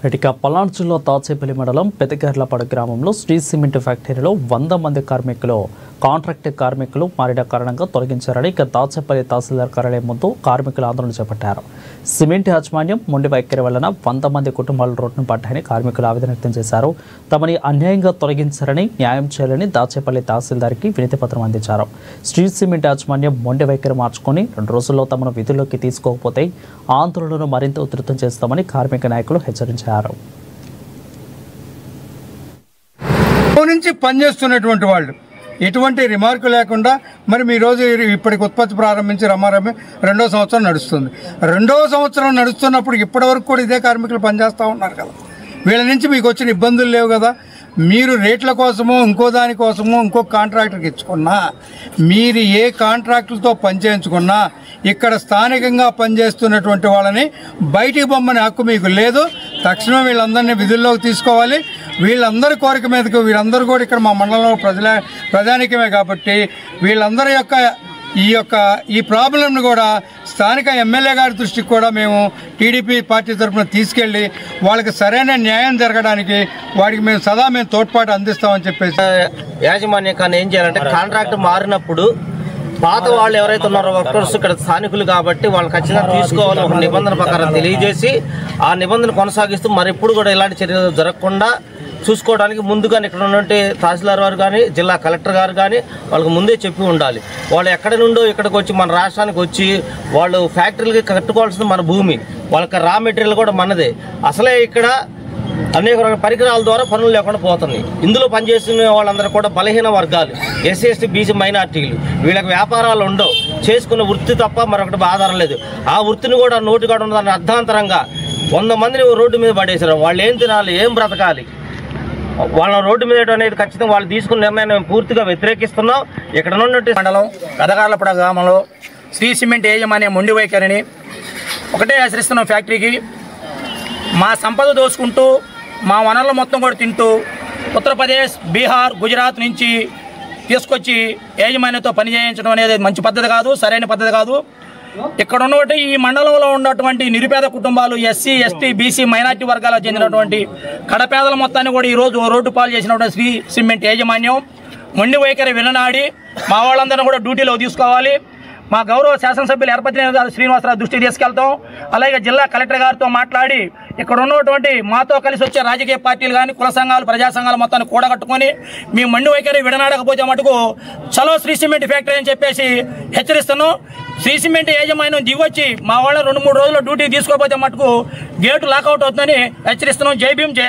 ఇటుక పల్నాడు జిల్లా తాచేపల్లి మండలం పెదగర్లపాడు గ్రామంలో శ్రీ సిమెంట్ ఫ్యాక్టరీలో 100 మంది కార్మికులు కాంట్రాక్ట్ కార్మికులు మారిన కారణంగా తొలగించారని తాచేపల్లి తహసీల్దార్ కార్యాలయం ముందు కార్మికులు ఆందోళన చేపట్టారు. సిమెంట్ యాజమాన్యం మొండి వైఖరి వలన 100 మంది కుటుంబాలు రోడ్డును పడ్డాయని కార్మికులు ఆవేదన వ్యక్తం చేశారు. తమని అన్యాయంగా తొలగించారని న్యాయం చేయాలని తాచేపల్లి తహసీల్దార్కి వినతి పత్రం అందించారు. శ్రీ సిమెంట్ యాజమాన్యం మొండి వైఖరి మార్చుకొని 2 రోజుల్లో తమను విధుల్లోకి తీసుకోకపోతే ఆందోళనను మరింత ఉధృతం చేస్తామని కార్మిక నాయకులు హెచ్చరించారు. నుంచి పనిచేస్తున్నటువంటి వాళ్ళు ఎటువంటి రిమార్కు లేకుండా మరి మీ రోజు ఇప్పటికి ఉత్పత్తి ప్రారంభించి రమారమి 2వ సంవత్సరం నడుస్తుంది. 2వ సంవత్సరం నడుస్తున్నప్పుడు ఇప్పటివరకు కూడా ఇదే కార్మికులు పనిచేస్తూ ఉన్నారు కదా. వీళ్ళ నుంచి మీకు వచ్చిన ఇబ్బందులు లేవు కదా. మీరు రేట్ల కోసమో ఇంకో దానికోసమో ఇంకో కాంట్రాక్టర్కి ఇచ్చుకున్నా, మీరు ఏ కాంట్రాక్టులతో పనిచేయించుకున్నా ఇక్కడ స్థానికంగా పనిచేస్తున్నటువంటి వాళ్ళని బయటికి పొమ్మని హక్కు మీకు లేదు. తక్షణం వీళ్ళందరినీ విధుల్లోకి తీసుకోవాలి. వీళ్ళందరి కోరిక మీదకు వీళ్ళందరూ కూడా ఇక్కడ మా మండలంలో ప్రజానికమే కాబట్టి వీళ్ళందరి ఈ ప్రాబ్లంను కూడా స్థానిక ఎమ్మెల్యే గారి దృష్టికి కూడా మేము టీడీపీ పార్టీ తరఫున తీసుకెళ్ళి వాళ్ళకి సరైన న్యాయం జరగడానికి వాడికి మేము తోడ్పాటు అందిస్తామని చెప్పేసి యాజమాన్యం ఏం చేయాలంటే కాంట్రాక్ట్ మారినప్పుడు పాత వాళ్ళు ఎవరైతే ఉన్నారో వర్కర్స్ ఇక్కడ స్థానికులు కాబట్టి వాళ్ళు ఖచ్చితంగా తీసుకోవాలి ఒక నిబంధన ప్రకారం తెలియజేసి ఆ నిబంధన కొనసాగిస్తూ మరెప్పుడు కూడా ఇలాంటి చర్యలు జరగకుండా చూసుకోవడానికి ముందుగా ఇక్కడ ఉన్నటువంటి తహసీల్దార్ వారు కానీ జిల్లా కలెక్టర్ గారు కానీ వాళ్ళకి ముందే చెప్పి ఉండాలి. వాళ్ళు ఎక్కడి నుండో ఇక్కడికి వచ్చి మన రాష్ట్రానికి వచ్చి వాళ్ళు ఫ్యాక్టరీలకి కట్టుకోవాల్సింది మన భూమి, వాళ్ళకి రా మెటీరియల్ కూడా మనదే. అసలే ఇక్కడ అనేక రకాల పరికరాల ద్వారా పనులు లేకుండా పోతున్నాయి. ఇందులో పనిచేస్తున్న వాళ్ళందరూ కూడా బలహీన వర్గాలు, ఎస్సీ ఎస్టీ బీసీ మైనార్టీలు. వీళ్ళకి వ్యాపారాలు ఉండవు, చేసుకున్న వృత్తి తప్ప మరొకటి ఆధారం లేదు. ఆ వృత్తిని కూడా నోటికాడ ఉన్నదాన్ని అర్ధాంతరంగా 100 మందిని రోడ్డు మీద పడేశారు. వాళ్ళు ఏం తినాలి, ఏం బ్రతకాలి? వాళ్ళ రోడ్డు మీద అనేది ఖచ్చితంగా వాళ్ళు తీసుకున్న నిర్ణయాన్ని మేము పూర్తిగా వ్యతిరేకిస్తున్నాం. ఇక్కడ ఉన్నటువంటి మండలం పెదగర్లపాడు గ్రామంలో శ్రీ సిమెంట్ యాజమాన్యం మొండి వైఖరిని ఒకటే ఆశ్రయిస్తున్నాం. ఫ్యాక్టరీకి మా సంపద దోసుకుంటూ మా వనరులు మొత్తం కూడా తింటూ ఉత్తరప్రదేశ్, బీహార్, గుజరాత్ నుంచి తీసుకొచ్చి యాజమాన్యంతో పని చేయించడం అనేది మంచి పద్ధతి కాదు, సరైన పద్ధతి కాదు. ఇక్కడ ఉన్నటువంటి ఈ మండలంలో ఉన్నటువంటి నిరుపేద కుటుంబాలు, ఎస్సీ ఎస్టీ బీసీ మైనార్టీ వర్గాలకు చెందినటువంటి కడపేదల మొత్తాన్ని కూడా ఈరోజు రోడ్డు పాలు చేసినటువంటి శ్రీ సిమెంట్ యాజమాన్యం మొండి వైఖరి విననాడి మా వాళ్ళందరినీ కూడా డ్యూటీలో తీసుకోవాలి. మా గౌరవ శాసనసభ్యులు ఎర్రపతి శ్రీనివాసరావు దృష్టికి తీసుకెళ్తాం. అలాగే జిల్లా కలెక్టర్ గారితో మాట్లాడి ఇక్కడ ఉన్నటువంటి మాతో కలిసి వచ్చే రాజకీయ పార్టీలు కానీ కుల సంఘాలు, ప్రజా సంఘాలు మొత్తాన్ని కూడగట్టుకొని మీ మండి వైఖరి విడనాడకపోతే మటుకు చలో శ్రీ సిమెంట్ ఫ్యాక్టరీ అని చెప్పేసి హెచ్చరిస్తున్నాం. శ్రీ సిమెంట్ యాజమాన్యం దిగొచ్చి మా వాళ్ళ 2-3 రోజుల్లో డ్యూటీ తీసుకోకపోతే మటుకు గేటు లాకౌట్ అవుతుందని హెచ్చరిస్తున్నాం. జై భీమ్, జై